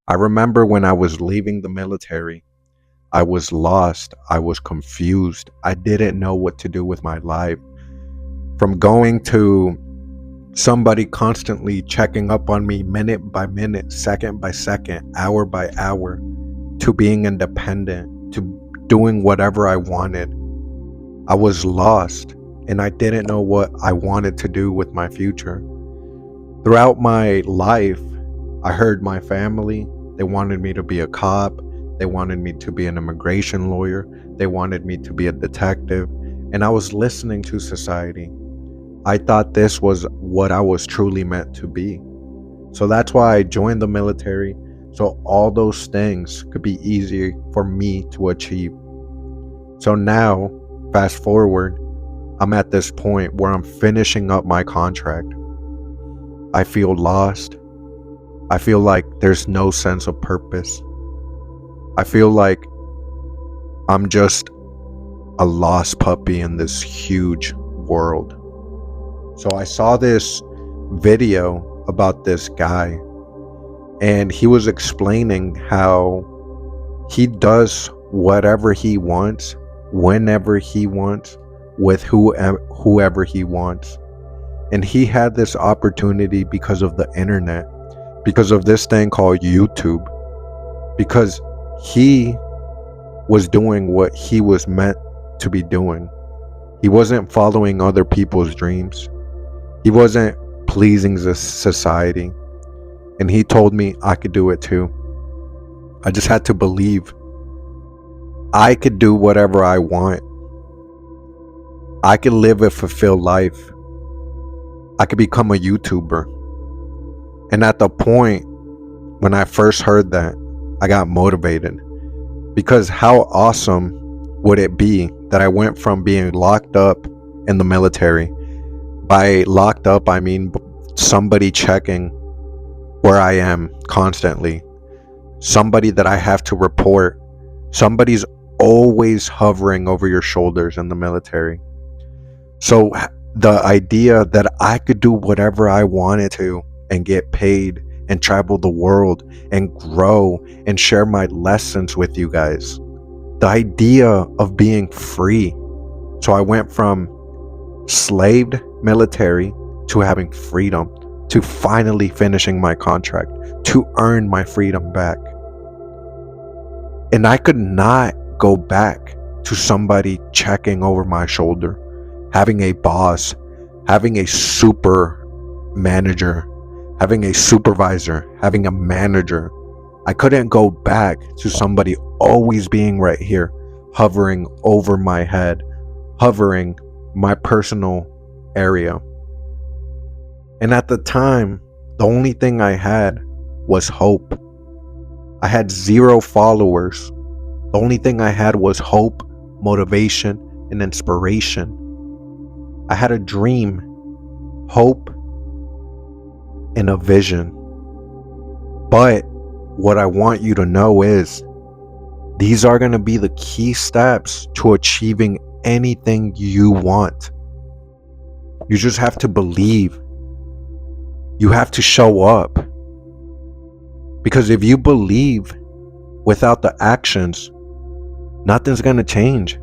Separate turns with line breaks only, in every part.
I remember when I was leaving the military, I was lost. I was confused. I didn't know what to do with my life. From going to somebody constantly checking up on me minute by minute, second by second, hour by hour, to being independent, to doing whatever I wanted. I was lost and I didn't know what I wanted to do with my future. Throughout my life, I heard my family, they wanted me to be a cop, they wanted me to be an immigration lawyer, they wanted me to be a detective, and I was listening to society. I thought this was what I was truly meant to be. So that's why I joined the military, so all those things could be easier for me to achieve. So now, fast forward, I'm at this point where I'm finishing up my contract. I feel lost. I feel like there's no sense of purpose. I feel like I'm just a lost puppy in this huge world. So I saw this video about this guy, and he was explaining how he does whatever he wants, whenever he wants, with whoever he wants. And he had this opportunity because of the internet, because of this thing called YouTube, because he was doing what he was meant to be doing. He wasn't following other people's dreams. He wasn't pleasing the society. And he told me I could do it too. I just had to believe I could do whatever I want. I could live a fulfilled life. I could become a YouTuber. And at the point when I first heard that, I got motivated. Because how awesome would it be that I went from being locked up in the military? By locked up, I mean somebody checking where I am constantly. Somebody that I have to report. Somebody's always hovering over your shoulders in the military. So the idea that I could do whatever I wanted to and get paid and travel the world and grow and share my lessons with you guys. The idea of being free. So I went from slaved military to having freedom, to finally finishing my contract, to earn my freedom back. And I could not go back to somebody checking over my shoulder, having a boss, having a super manager, having a supervisor, having a manager. I couldn't go back to somebody always being right here, hovering over my head, hovering my personal area. And at the time, the only thing I had was hope. I had 0 followers. The only thing I had was hope, motivation, and inspiration. I had a dream, hope, and a vision. But what I want you to know is these are going to be the key steps to achieving anything you want. You just have to believe. You have to show up. Because if you believe without the actions, nothing's going to change.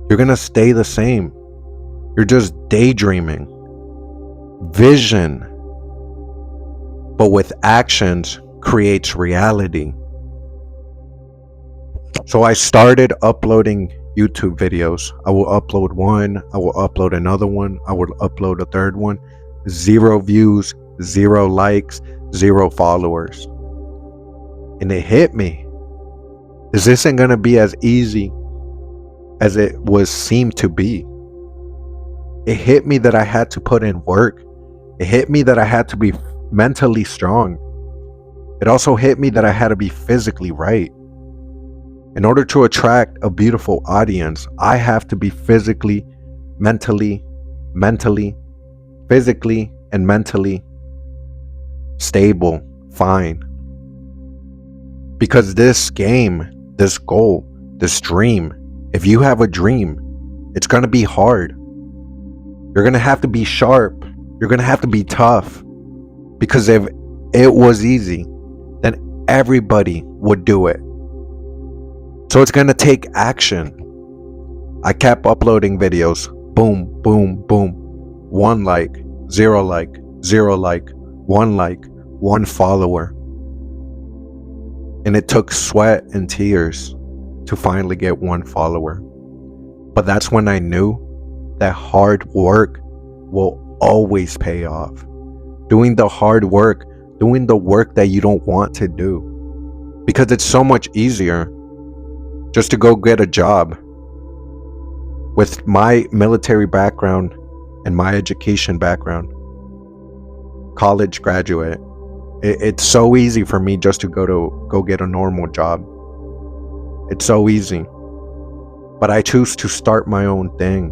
You're going to stay the same. You're just daydreaming. Vision, but with actions, creates reality. So I started uploading YouTube videos. I will upload one, I will upload another one, I will upload a third one. 0 views, 0 likes, 0 followers. And it hit me. This isn't going to be as easy as it was seemed to be. It hit me that I had to put in work. It hit me that I had to be mentally strong. It also hit me that I had to be physically right. In order to attract a beautiful audience, I have to be physically, mentally, physically, and mentally stable, fine. Because this game, this goal, this dream, if you have a dream, it's going to be hard. You're going to have to be sharp. You're going to have to be tough. Because if it was easy, then everybody would do it. So it's gonna take action. I kept uploading videos. Boom, boom, boom. 1 like, 0 like, 0 like, 1 like, 1 follower. And it took sweat and tears to finally get 1 follower. But that's when I knew that hard work will always pay off. Doing the hard work, doing the work that you don't want to do. Because it's so much easier just to go get a job. With my military background and my education background, college graduate, it's so easy for me just to go get a normal job. It's so easy. But I choose to start my own thing.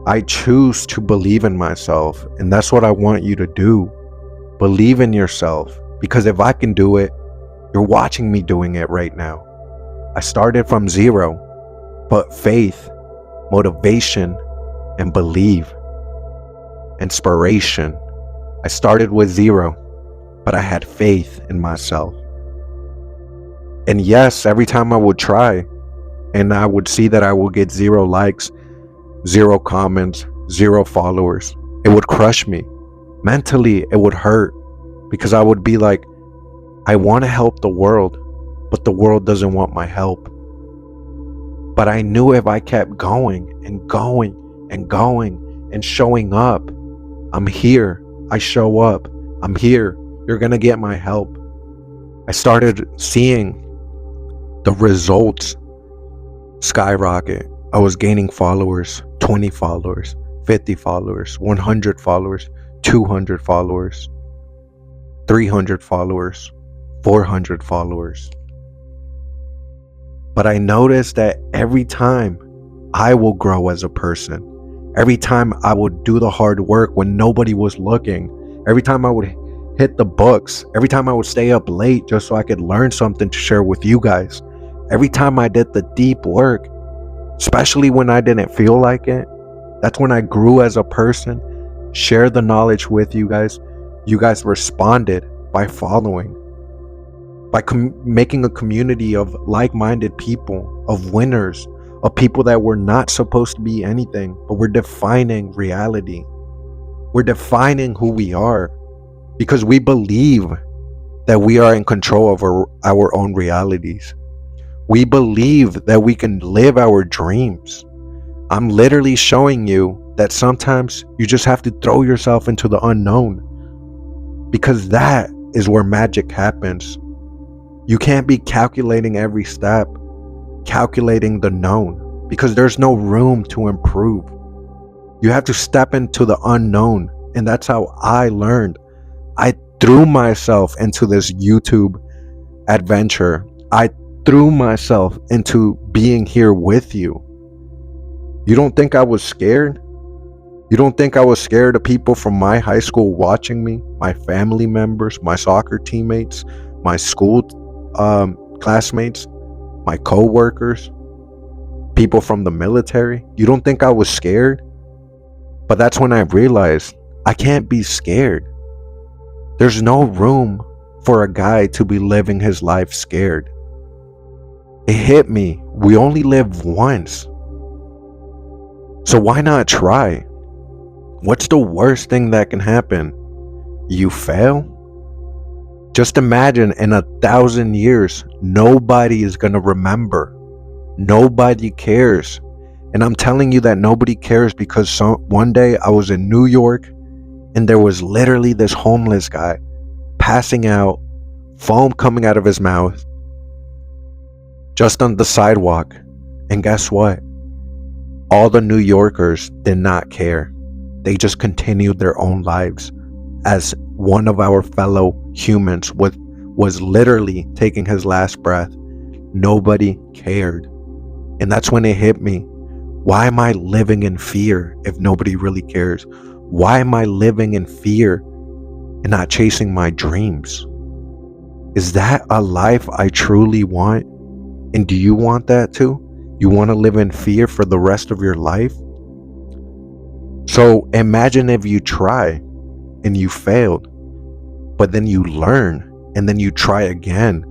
I choose to believe in myself, and that's what I want you to do. Believe in yourself, because if I can do it, you're watching me doing it right now. I started from 0, but faith, motivation, and believe, inspiration. I started with 0, but I had faith in myself. And yes, every time I would try and I would see that I would get 0 likes, 0 comments, 0 followers, it would crush me. Mentally, it would hurt because I would be like, I want to help the world, but the world doesn't want my help. But I knew if I kept going and going and going and showing up, I'm here, I show up, I'm here, you're gonna get my help. I started seeing the results skyrocket. I was gaining followers, 20 followers, 50 followers, 100 followers, 200 followers, 300 followers, 400 followers. But I noticed that every time I will grow as a person, every time I would do the hard work when nobody was looking, every time I would hit the books, every time I would stay up late just so I could learn something to share with you guys, every time I did the deep work, especially when I didn't feel like it, that's when I grew as a person, shared the knowledge with you guys. You guys responded by following, by making a community of like-minded people, of winners, of people that were not supposed to be anything, but we're defining reality. We're defining who we are because we believe that we are in control of our own realities. We believe that we can live our dreams. I'm literally showing you that sometimes you just have to throw yourself into the unknown, because that is where magic happens. You can't be calculating every step, calculating the known, because there's no room to improve. You have to step into the unknown, and that's how I learned. I threw myself into this YouTube adventure. I threw myself into being here with you. You don't think I was scared? You don't think I was scared of people from my high school watching me, my family members, my soccer teammates, my school classmates, my co-workers, people from the military? You don't think I was scared? But that's when I realized I can't be scared. There's no room for a guy to be living his life scared. It hit me. We only live once. So why not try? What's the worst thing that can happen? You fail? Just imagine in 1,000 years, nobody is going to remember. Nobody cares. And I'm telling you that nobody cares because one day I was in New York and there was literally this homeless guy passing out, foam coming out of his mouth, just on the sidewalk. And guess what? All the New Yorkers did not care. They just continued their own lives as one of our fellow humans was literally taking his last breath. Nobody cared. And that's when it hit me. Why am I living in fear if nobody really cares? Why am I living in fear and not chasing my dreams? Is that a life I truly want? And do you want that too? You want to live in fear for the rest of your life? So imagine if you try and you failed, but then you learn and then you try again.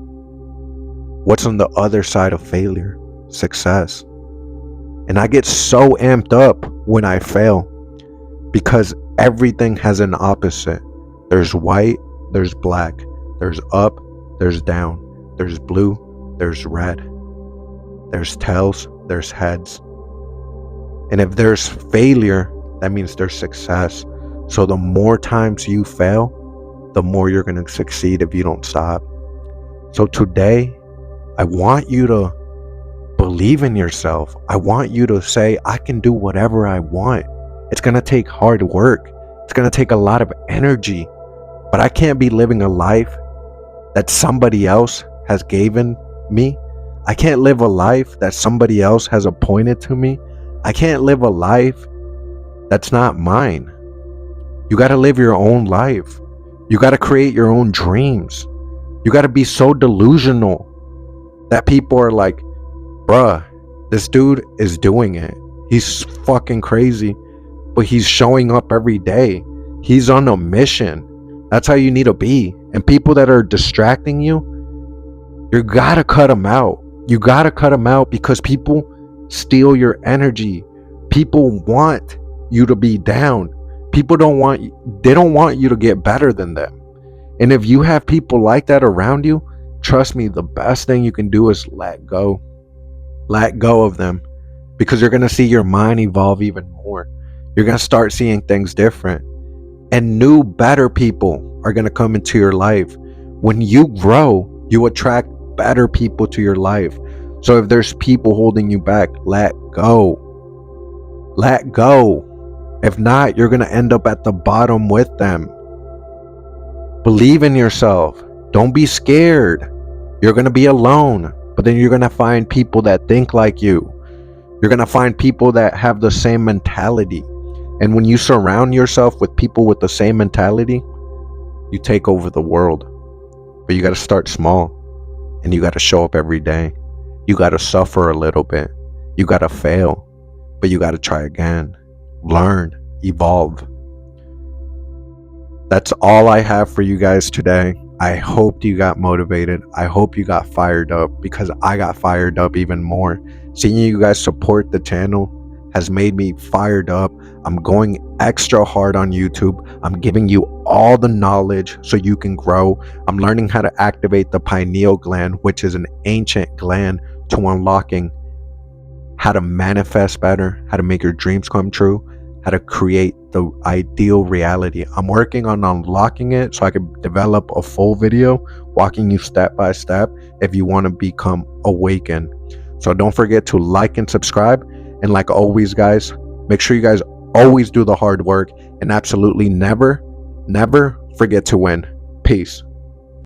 What's on the other side of failure? Success. And I get so amped up when I fail because everything has an opposite. There's white, there's black, there's up, there's down, there's blue, there's red, there's tails, there's heads. And if there's failure, that means there's success. So the more times you fail, the more you're going to succeed if you don't stop. So today, I want you to believe in yourself. I want you to say, I can do whatever I want. It's going to take hard work. It's going to take a lot of energy. But I can't be living a life that somebody else has given me. I can't live a life that somebody else has appointed to me. I can't live a life that's not mine. You got to live your own life. You got to create your own dreams. You got to be so delusional that people are like, bruh, this dude is doing it. He's fucking crazy, but he's showing up every day. He's on a mission. That's how you need to be. And people that are distracting you, you gotta cut them out. You gotta cut them out because people steal your energy. People want you to be down. People don't want you to get better than them. And if you have people like that around you, trust me, the best thing you can do is let go. Let go of them, because you're going to see your mind evolve even more. You're going to start seeing things different. And new, better people are going to come into your life. When you grow, you attract better people to your life. So if there's people holding you back, let go. Let go. If not, you're going to end up at the bottom with them. Believe in yourself. Don't be scared. You're going to be alone, but then you're going to find people that think like you. You're going to find people that have the same mentality. And when you surround yourself with people with the same mentality, you take over the world. But you got to start small, and you got to show up every day. You got to suffer a little bit. You got to fail, but you got to try again. Learn, evolve. That's all I have for you guys today. I hope you got motivated. I hope you got fired up, because I got fired up even more. Seeing you guys support the channel has made me fired up. I'm going extra hard on YouTube. I'm giving you all the knowledge so you can grow. I'm learning how to activate the pineal gland, which is an ancient gland, to unlocking how to manifest better, how to make your dreams come true, how to create the ideal reality. I'm working on unlocking it so I can develop a full video walking you step by step if you want to become awakened. So don't forget to like and subscribe. And like always, guys, make sure you guys always do the hard work, and absolutely never, never forget to win. Peace.